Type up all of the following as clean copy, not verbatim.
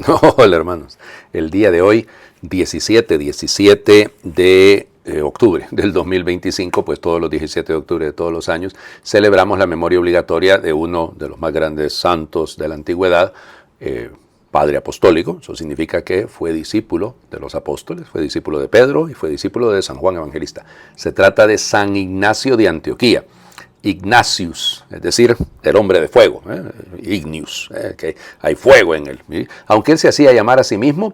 Hola hermanos, el día de hoy, 17 de octubre del 2025, pues todos los 17 de octubre de todos los años, celebramos la memoria obligatoria de uno de los más grandes santos de la antigüedad, padre apostólico. Eso significa que fue discípulo de los apóstoles, fue discípulo de Pedro y fue discípulo de San Juan Evangelista. Se trata de San Ignacio de Antioquía. Ignatius, es decir, el hombre de fuego, Ignius, que hay fuego en él. Aunque él se hacía llamar a sí mismo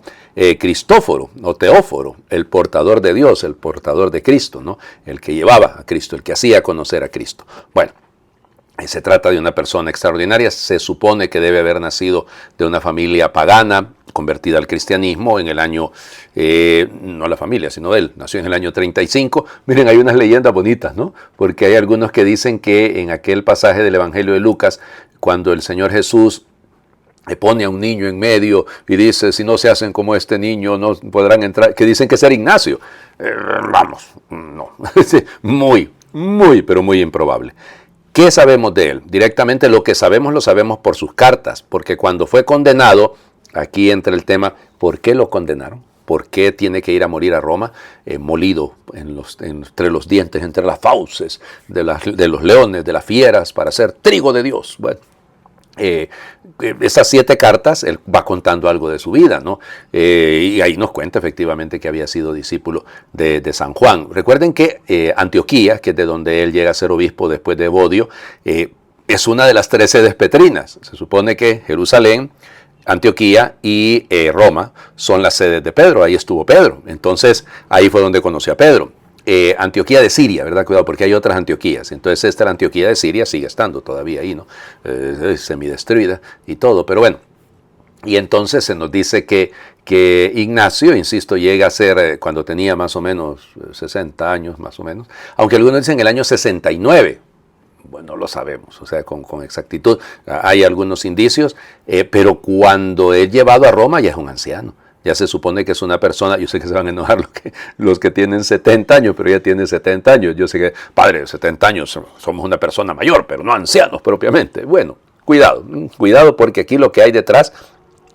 Cristóforo o Teóforo, el portador de Dios, el portador de Cristo, ¿no? El que llevaba a Cristo, el que hacía conocer a Cristo. Bueno, se trata de una persona extraordinaria. Se supone que debe haber nacido de una familia pagana, convertida al cristianismo en el año, no la familia, sino él, nació en el año 35. Miren, hay unas leyendas bonitas, ¿no? Porque hay algunos que dicen que en aquel pasaje del Evangelio de Lucas, cuando el Señor Jesús pone a un niño en medio y dice, si no se hacen como este niño, no podrán entrar, que dicen que es Ignacio. Vamos, no, pero muy improbable. ¿Qué sabemos de él? Directamente lo que sabemos lo sabemos por sus cartas, porque cuando fue condenado, aquí entra el tema, ¿por qué lo condenaron? ¿Por qué tiene que ir a morir a Roma molido entre los dientes, entre las fauces de los leones, de las fieras, para ser trigo de Dios? Bueno, esas 7 cartas, él va contando algo de su vida, ¿no? Y ahí nos cuenta efectivamente que había sido discípulo de San Juan. Recuerden que Antioquía, que es de donde él llega a ser obispo después de Evodio, es una de las 3 sedes petrinas. Se supone que Jerusalén, Antioquía y Roma son las sedes de Pedro. Ahí estuvo Pedro. Entonces ahí fue donde conoció a Pedro. Antioquía de Siria, ¿verdad? Cuidado, porque hay otras Antioquías. Entonces esta Antioquía de Siria sigue estando todavía ahí, ¿no? Semidestruida y todo, pero bueno. Y entonces se nos dice que Ignacio, insisto, llega a ser cuando tenía más o menos 60 años, más o menos. Aunque algunos dicen el año 69. Bueno, no lo sabemos, o sea, con exactitud. Hay algunos indicios, pero cuando es llevado a Roma ya es un anciano. Ya se supone que es una persona, yo sé que se van a enojar los que tienen 70 años, pero ella tiene 70 años. Yo sé que, padre, de 70 años somos una persona mayor, pero no ancianos propiamente. Bueno, cuidado porque aquí lo que hay detrás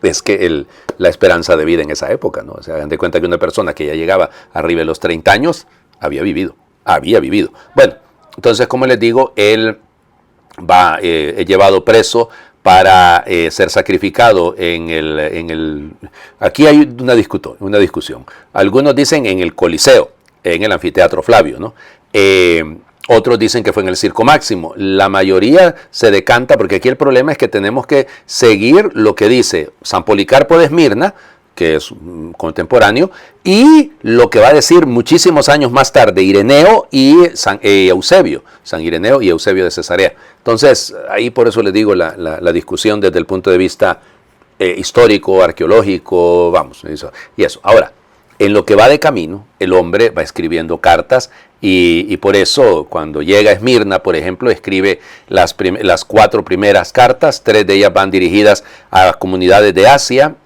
es que la esperanza de vida en esa época, ¿no? O sea, hagan de cuenta que una persona que ya llegaba arriba de los 30 años había vivido. Bueno, entonces, como les digo, él va llevado preso para ser sacrificado aquí hay una discusión. Algunos dicen en el Coliseo, en el anfiteatro Flavio, ¿no? Otros dicen que fue en el Circo Máximo. La mayoría se decanta, porque aquí el problema es que tenemos que seguir lo que dice San Policarpo de Esmirna, que es contemporáneo, y lo que va a decir muchísimos años más tarde Ireneo y Eusebio, San Ireneo y Eusebio de Cesarea. Entonces, ahí por eso les digo la discusión desde el punto de vista histórico, arqueológico, vamos, y eso. Ahora, en lo que va de camino, el hombre va escribiendo cartas y por eso cuando llega a Esmirna, por ejemplo, escribe las 4 primeras cartas. 3 de ellas van dirigidas a comunidades de Asia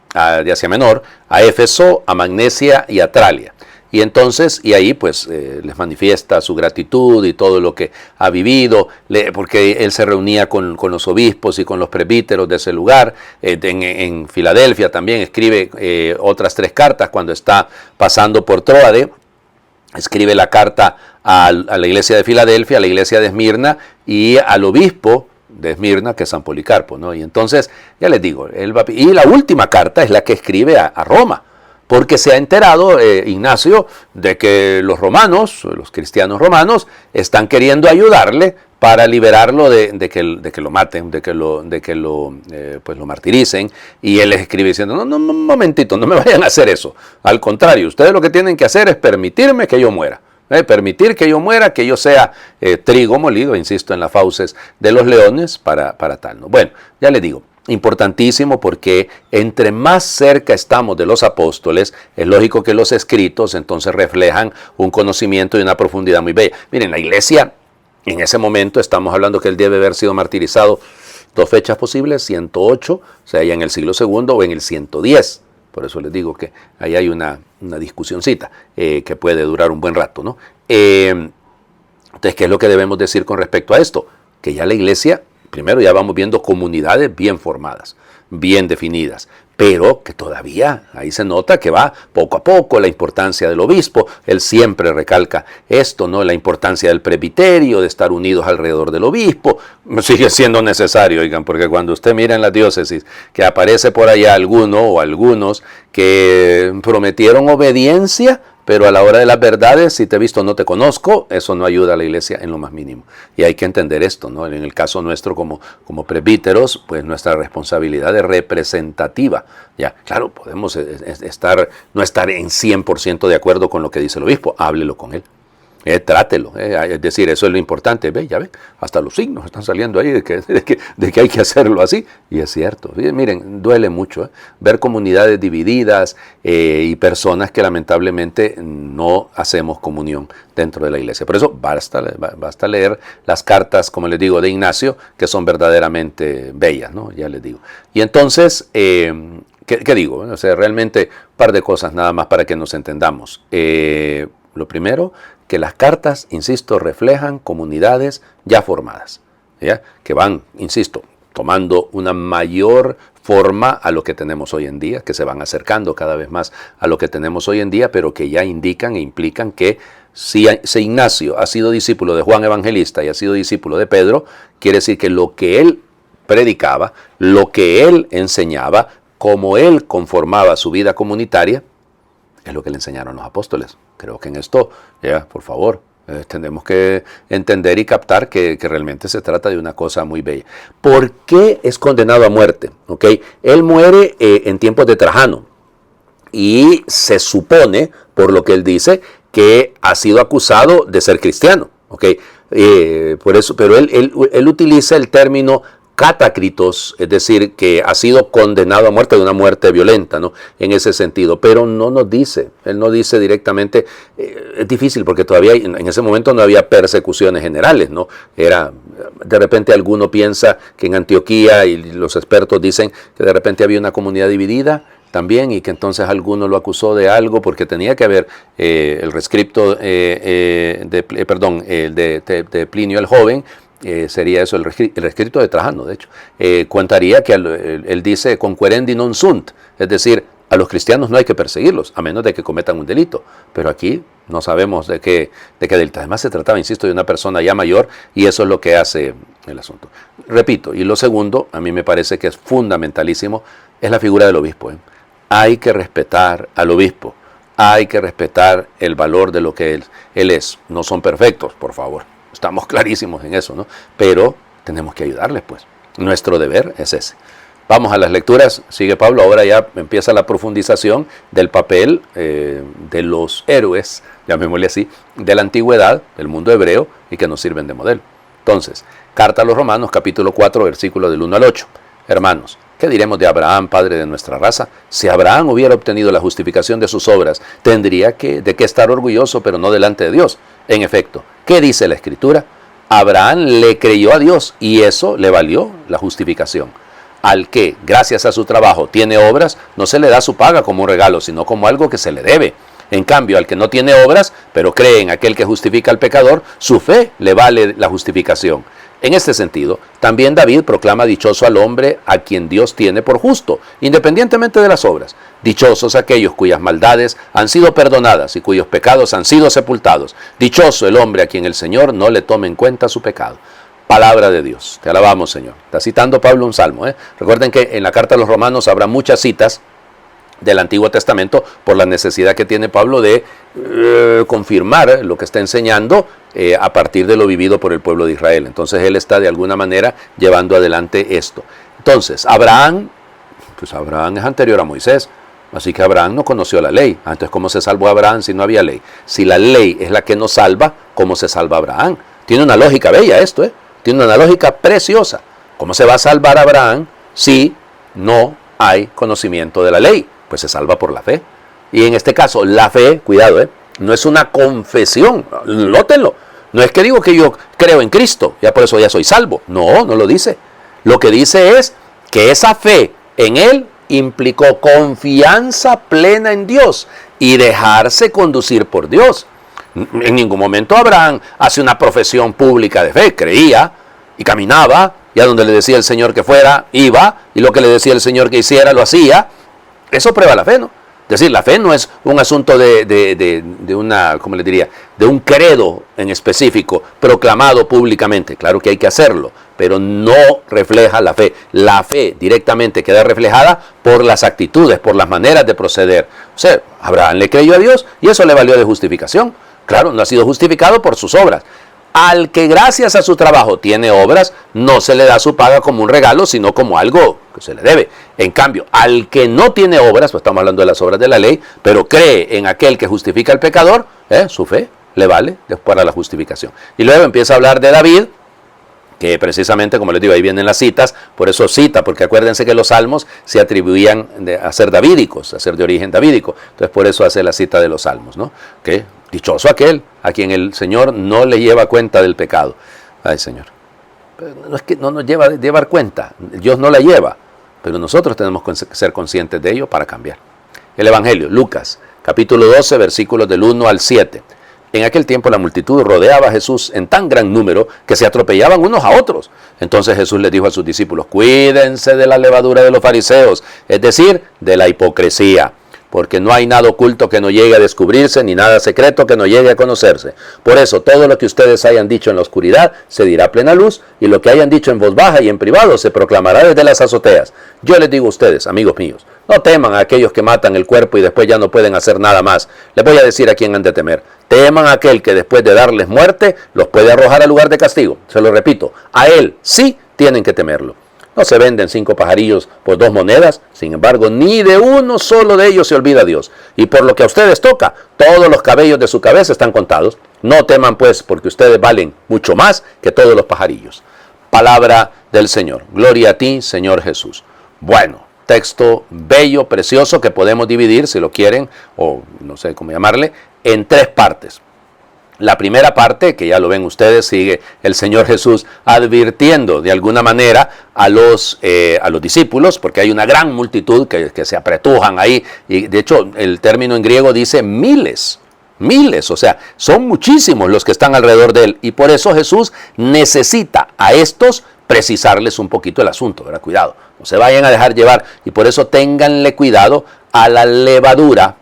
Menor, a Éfeso, a Magnesia y a Tralia. Y entonces, y ahí pues les manifiesta su gratitud y todo lo que ha vivido, porque él se reunía con los obispos y con los presbíteros de ese lugar. En Filadelfia también escribe otras 3 cartas cuando está pasando por Tróade. Escribe la carta a la iglesia de Filadelfia, a la iglesia de Esmirna y al obispo de Esmirna, que es San Policarpo, ¿no? Y entonces, ya les digo, y la última carta es la que escribe a Roma, porque se ha enterado Ignacio de que los romanos, los cristianos romanos, están queriendo ayudarle para liberarlo de que lo maten, de que lo martiricen, y él les escribe diciendo, no, un momentito, no me vayan a hacer eso, al contrario, ustedes lo que tienen que hacer es permitirme que yo muera. Permitir que yo muera, que yo sea trigo molido, insisto, en las fauces de los leones para tal, ¿no? Bueno, ya les digo, importantísimo porque entre más cerca estamos de los apóstoles, es lógico que los escritos entonces reflejan un conocimiento y una profundidad muy bella. Miren, la iglesia, en ese momento estamos hablando que él debe haber sido martirizado 2 fechas posibles, 108, o sea, ya en el siglo II o en el 110. Por eso les digo que ahí hay una discusioncita que puede durar un buen rato, ¿no? Entonces, ¿qué es lo que debemos decir con respecto a esto? Que ya la iglesia, primero ya vamos viendo comunidades bien formadas, bien definidas. pero que todavía ahí se nota que va poco a poco la importancia del obispo. Él siempre recalca esto, ¿no? La importancia del presbiterio, de estar unidos alrededor del obispo. Sigue siendo necesario, oigan, porque cuando usted mira en la diócesis que aparece por allá alguno o algunos que prometieron obediencia, pero a la hora de las verdades, si te he visto no te conozco, eso no ayuda a la iglesia en lo más mínimo. Y hay que entender esto, ¿no? En el caso nuestro como presbíteros, pues nuestra responsabilidad es representativa. Ya, claro, podemos no estar en 100% de acuerdo con lo que dice el obispo, háblelo con él. Trátelo, es decir, eso es lo importante. Ya ven, hasta los signos están saliendo ahí de que hay que hacerlo así, y es cierto. Miren, duele mucho ver comunidades divididas y personas que lamentablemente no hacemos comunión dentro de la iglesia. Por eso basta leer las cartas, como les digo, de Ignacio, que son verdaderamente bellas, ¿no? Ya les digo. Y entonces, ¿qué digo? O sea, realmente un par de cosas nada más para que nos entendamos. Lo primero, que las cartas, insisto, reflejan comunidades ya formadas, ¿ya? Que van, insisto, tomando una mayor forma a lo que tenemos hoy en día, que se van acercando cada vez más a lo que tenemos hoy en día, pero que ya indican e implican que si Ignacio ha sido discípulo de Juan Evangelista y ha sido discípulo de Pedro, quiere decir que lo que él predicaba, lo que él enseñaba, cómo él conformaba su vida comunitaria, es lo que le enseñaron los apóstoles. Creo que en esto, por favor, tenemos que entender y captar que realmente se trata de una cosa muy bella. ¿Por qué es condenado a muerte? ¿Okay? Él muere en tiempos de Trajano y se supone, por lo que él dice, que ha sido acusado de ser cristiano. ¿Okay? Por eso, pero él utiliza el término catácritos, es decir, que ha sido condenado a muerte, de una muerte violenta, ¿no? En ese sentido, pero no nos dice, él no dice directamente, es difícil porque todavía en ese momento no había persecuciones generales, ¿no? De repente alguno piensa que en Antioquía, y los expertos dicen que de repente había una comunidad dividida también, y que entonces alguno lo acusó de algo porque tenía que haber el rescripto de Plinio el Joven. Sería eso, el escrito de Trajano, de hecho, contaría que él dice conquerendi non sunt, es decir, a los cristianos no hay que perseguirlos, a menos de que cometan un delito, pero aquí no sabemos de qué delito. Además se trataba, insisto, de una persona ya mayor, y eso es lo que hace el asunto. Repito, y lo segundo, a mí me parece que es fundamentalísimo, es la figura del obispo. Hay que respetar al obispo, hay que respetar el valor de lo que él es. No son perfectos, por favor. Estamos clarísimos en eso, ¿no? Pero tenemos que ayudarles, pues. Nuestro deber es ese. Vamos a las lecturas. Sigue Pablo. Ahora ya empieza la profundización del papel de los héroes, llamémosle así, de la antigüedad, del mundo hebreo, y que nos sirven de modelo. Entonces, carta a los Romanos, capítulo 4, versículos del 1 al 8. Hermanos, ¿qué diremos de Abraham, padre de nuestra raza? Si Abraham hubiera obtenido la justificación de sus obras, tendría de qué estar orgulloso, pero no delante de Dios. En efecto, ¿qué dice la Escritura? Abraham le creyó a Dios y eso le valió la justificación. Al que, gracias a su trabajo, tiene obras, no se le da su paga como un regalo, sino como algo que se le debe. En cambio, al que no tiene obras, pero cree en aquel que justifica al pecador, su fe le vale la justificación. En este sentido, también David proclama dichoso al hombre a quien Dios tiene por justo, independientemente de las obras. Dichosos aquellos cuyas maldades han sido perdonadas y cuyos pecados han sido sepultados. Dichoso el hombre a quien el Señor no le tome en cuenta su pecado. Palabra de Dios. Te alabamos, Señor. Está citando Pablo un salmo. Recuerden que en la carta a los Romanos habrá muchas citas del Antiguo Testamento por la necesidad que tiene Pablo de confirmar lo que está enseñando a partir de lo vivido por el pueblo de Israel. Entonces él está de alguna manera llevando adelante esto. Entonces, Abraham es anterior a Moisés, así que Abraham no conoció la ley. Entonces, ¿cómo se salvó Abraham si no había ley? Si la ley es la que nos salva, ¿cómo se salva Abraham? Tiene una lógica bella esto, tiene una lógica preciosa. ¿Cómo se va a salvar Abraham si no hay conocimiento de la ley? Pues se salva por la fe. Y en este caso, la fe, cuidado, no es una confesión, nótenlo. No es que digo que yo creo en Cristo, ya por eso ya soy salvo. No, no lo dice. Lo que dice es que esa fe en Él implicó confianza plena en Dios y dejarse conducir por Dios. En ningún momento Abraham hace una profesión pública de fe, creía y caminaba, y a donde le decía el Señor que fuera, iba, y lo que le decía el Señor que hiciera, lo hacía, Eso prueba la fe, ¿no? Es decir, la fe no es un asunto de una, ¿cómo le diría?, de un credo en específico proclamado públicamente. Claro que hay que hacerlo, pero no refleja la fe. La fe directamente queda reflejada por las actitudes, por las maneras de proceder. O sea, Abraham le creyó a Dios y eso le valió de justificación. Claro, no ha sido justificado por sus obras. Al que gracias a su trabajo tiene obras, no se le da su paga como un regalo, sino como algo que se le debe. En cambio, al que no tiene obras, pues estamos hablando de las obras de la ley, pero cree en aquel que justifica al pecador, su fe le vale para la justificación. Y luego empieza a hablar de David, que precisamente, como les digo, ahí vienen las citas, por eso cita, porque acuérdense que los salmos se atribuían a ser davídicos, a ser de origen davídico. Entonces por eso hace la cita de los salmos, ¿no? Que dichoso aquel a quien el Señor no le lleva cuenta del pecado. Ay, Señor. Pero no es que no nos lleva a llevar cuenta, Dios no la lleva, pero nosotros tenemos que ser conscientes de ello para cambiar. El Evangelio, Lucas, capítulo 12, versículos del 1 al 7. En aquel tiempo la multitud rodeaba a Jesús en tan gran número que se atropellaban unos a otros. Entonces Jesús les dijo a sus discípulos: cuídense de la levadura de los fariseos, es decir, de la hipocresía. Porque no hay nada oculto que no llegue a descubrirse, ni nada secreto que no llegue a conocerse. Por eso, todo lo que ustedes hayan dicho en la oscuridad se dirá a plena luz, y lo que hayan dicho en voz baja y en privado se proclamará desde las azoteas. Yo les digo a ustedes, amigos míos, no teman a aquellos que matan el cuerpo y después ya no pueden hacer nada más. Les voy a decir a quién han de temer. Teman a aquel que después de darles muerte los puede arrojar al lugar de castigo. Se lo repito, a él sí tienen que temerlo. No se venden 5 pajarillos por 2 monedas, sin embargo, ni de uno solo de ellos se olvida Dios. Y por lo que a ustedes toca, todos los cabellos de su cabeza están contados. No teman pues, porque ustedes valen mucho más que todos los pajarillos. Palabra del Señor. Gloria a ti, Señor Jesús. Bueno, texto bello, precioso, que podemos dividir, si lo quieren, o no sé cómo llamarle, en 3 partes. La primera parte, que ya lo ven ustedes, sigue el Señor Jesús advirtiendo de alguna manera a los discípulos, porque hay una gran multitud que se apretujan ahí, y de hecho el término en griego dice miles, o sea, son muchísimos los que están alrededor de él, y por eso Jesús necesita a estos precisarles un poquito el asunto, ¿verdad? Cuidado, no se vayan a dejar llevar, y por eso ténganle cuidado a la levadura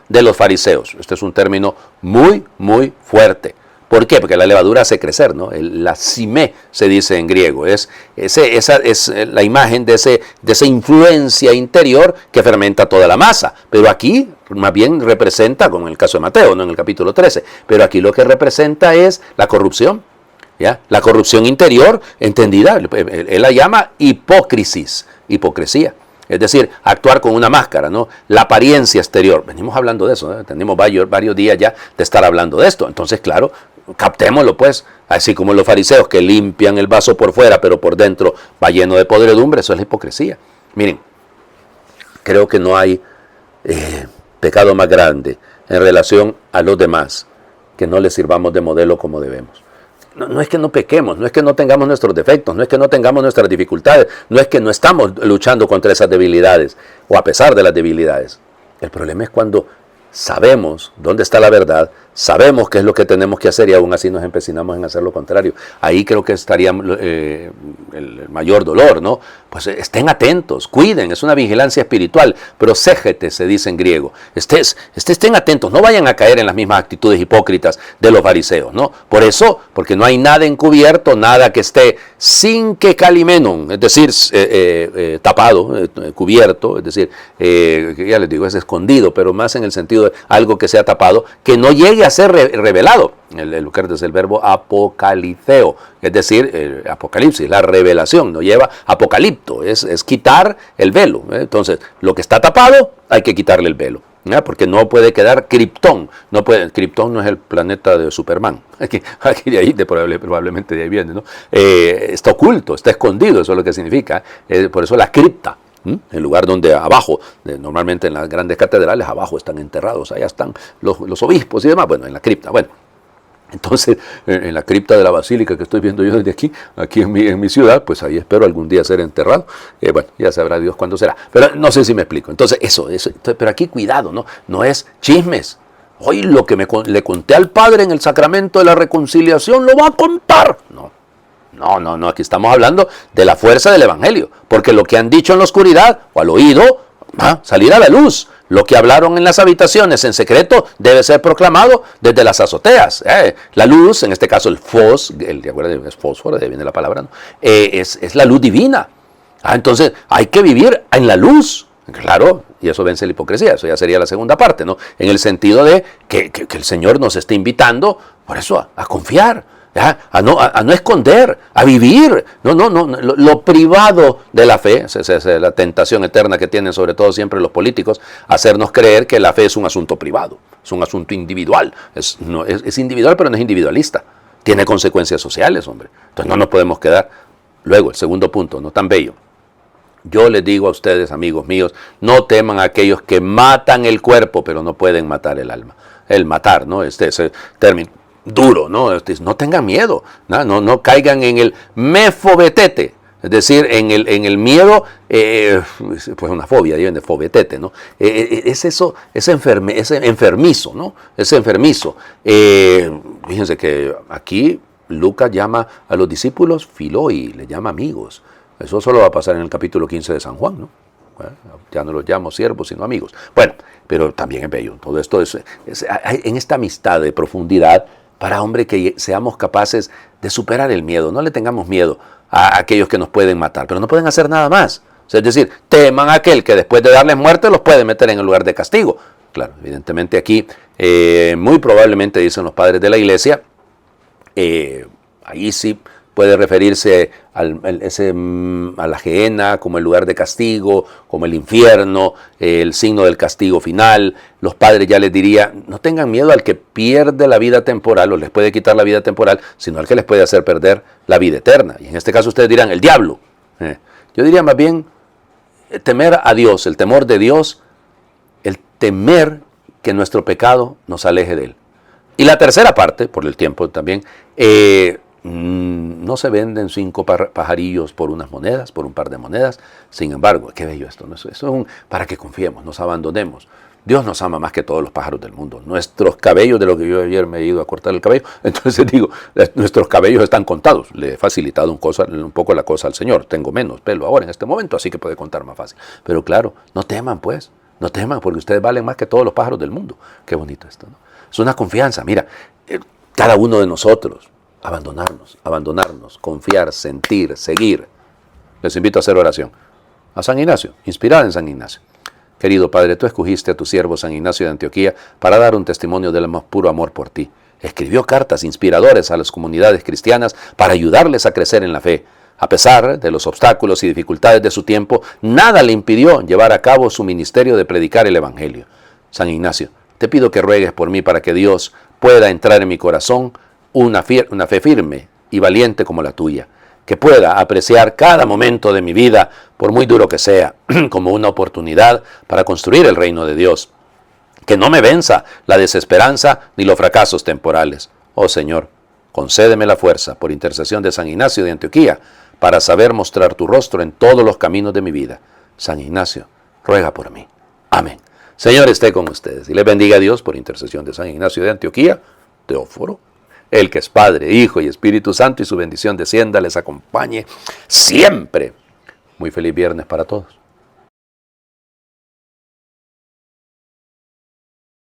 de los fariseos. Este es un término muy, muy fuerte. ¿Por qué? Porque la levadura hace crecer, ¿no? La simé se dice en griego. Esa es la imagen de esa influencia interior que fermenta toda la masa. Pero aquí más bien representa, como en el caso de Mateo, no en el capítulo 13, pero aquí lo que representa es la corrupción. ¿Ya? La corrupción interior, entendida, él la llama hipocresía. Es decir, actuar con una máscara, ¿no? La apariencia exterior. Venimos hablando de eso, ¿eh? Tenemos varios días ya de estar hablando de esto. Entonces, claro, captémoslo pues. Así como los fariseos que limpian el vaso por fuera, pero por dentro va lleno de podredumbre. Eso es la hipocresía. Miren, creo que no hay pecado más grande en relación a los demás que no les sirvamos de modelo como debemos. No es que no pequemos, no es que no tengamos nuestros defectos, no es que no tengamos nuestras dificultades, no es que no estamos luchando contra esas debilidades o a pesar de las debilidades. El problema es cuando sabemos dónde está la verdad, sabemos qué es lo que tenemos que hacer y aún así nos empecinamos en hacer lo contrario. Ahí creo que estaría el mayor dolor, ¿no? Pues estén atentos, cuiden, es una vigilancia espiritual, proségete se dice en griego. Estén atentos, no vayan a caer en las mismas actitudes hipócritas de los fariseos, ¿no? Por eso, porque no hay nada encubierto, nada que esté sin que calimenon, es decir, tapado, cubierto, es decir, ya les digo, es escondido, pero más en el sentido de algo que sea tapado, que no llegue a ser revelado. El lugar es el verbo apocalipseo, es decir, apocalipsis, la revelación, no lleva apocalipto, es quitar el velo. Entonces, lo que está tapado, hay que quitarle el velo, porque no puede quedar Krypton. Krypton no es el planeta de Superman, aquí de ahí, probablemente de ahí viene, ¿no? Está oculto, está escondido, eso es lo que significa, por eso la cripta. El lugar donde abajo, normalmente en las grandes catedrales, abajo están enterrados, allá están los obispos y demás, bueno, en la cripta, bueno. Entonces, en la cripta de la basílica que estoy viendo yo desde aquí en mi ciudad, pues ahí espero algún día ser enterrado. Bueno, ya sabrá Dios cuándo será, pero no sé si me explico. Entonces, eso, pero aquí cuidado, no es chismes. Hoy lo que le conté al Padre en el sacramento de la reconciliación lo va a contar. No. No, aquí estamos hablando de la fuerza del Evangelio, porque lo que han dicho en la oscuridad o al oído va a salir a la luz. Lo que hablaron en las habitaciones en secreto debe ser proclamado desde las azoteas. La luz, en este caso el ¿de acuerdo? Es fósforo, de ahí viene la palabra, ¿no? Es la luz divina. Entonces hay que vivir en la luz. Claro, y eso vence la hipocresía, eso ya sería la segunda parte, ¿no? En el sentido de que el Señor nos está invitando, por eso, a confiar, a no esconder, a vivir. Lo privado de la fe, esa es la tentación eterna que tienen sobre todo siempre los políticos, hacernos creer que la fe es un asunto privado, es un asunto individual, es individual pero no es individualista, tiene consecuencias sociales, hombre. Entonces no nos podemos quedar. Luego, el segundo punto, no tan bello. Yo les digo a ustedes, amigos míos, no teman a aquellos que matan el cuerpo, pero no pueden matar el alma. El matar, ¿no? Ese término duro, ¿no? No tengan miedo, no caigan en el mefobetete, es decir, en el miedo, pues una fobia, viene de fobetete, ¿no? Es eso, es enfermizo, ¿no? Es enfermizo. Fíjense que aquí Lucas llama a los discípulos filoi, le llama amigos. Eso solo va a pasar en el capítulo 15 de San Juan, ¿no? Bueno, ya no los llamo siervos, sino amigos. Bueno, pero también es bello. Todo esto es en esta amistad de profundidad para, hombre, que seamos capaces de superar el miedo. No le tengamos miedo a aquellos que nos pueden matar, pero no pueden hacer nada más. O sea, es decir, teman a aquel que después de darles muerte los puede meter en el lugar de castigo. Claro, evidentemente aquí, muy probablemente, dicen los padres de la iglesia, ahí sí puede referirse a la gehenna como el lugar de castigo, como el infierno, el signo del castigo final. Los padres ya les diría, no tengan miedo al que pierde la vida temporal o les puede quitar la vida temporal, sino al que les puede hacer perder la vida eterna. Y en este caso ustedes dirán, el diablo. Yo diría más bien, temer a Dios, el temor de Dios, el temer que nuestro pecado nos aleje de Él. Y la tercera parte, por el tiempo también, no se venden 5 pajarillos por unas monedas, por un par de monedas. Sin embargo, qué bello esto, ¿no? Eso es para que confiemos, nos abandonemos. Dios nos ama más que todos los pájaros del mundo. Nuestros cabellos, de lo que yo ayer me he ido a cortar el cabello, entonces digo, nuestros cabellos están contados. Le he facilitado un poco la cosa al Señor. Tengo menos pelo ahora en este momento, así que puede contar más fácil. Pero claro, no teman pues, no teman, porque ustedes valen más que todos los pájaros del mundo. Qué bonito esto, ¿no? Es una confianza. Mira, cada uno de nosotros, abandonarnos, confiar, sentir, seguir. Les invito a hacer oración. A San Ignacio, inspirada en San Ignacio. Querido Padre, tú escogiste a tu siervo San Ignacio de Antioquía para dar un testimonio del más puro amor por ti. Escribió cartas inspiradoras a las comunidades cristianas para ayudarles a crecer en la fe. A pesar de los obstáculos y dificultades de su tiempo, nada le impidió llevar a cabo su ministerio de predicar el Evangelio. San Ignacio, te pido que ruegues por mí para que Dios pueda entrar en mi corazón una fe firme y valiente como la tuya, que pueda apreciar cada momento de mi vida, por muy duro que sea, como una oportunidad para construir el reino de Dios. Que no me venza la desesperanza ni los fracasos temporales. Oh Señor, concédeme la fuerza, por intercesión de San Ignacio de Antioquía, para saber mostrar tu rostro en todos los caminos de mi vida. San Ignacio, ruega por mí. Amén. Señor esté con ustedes y les bendiga a Dios por intercesión de San Ignacio de Antioquía, Teóforo, el que es Padre, Hijo y Espíritu Santo, y su bendición descienda, les acompañe siempre. Muy feliz viernes para todos.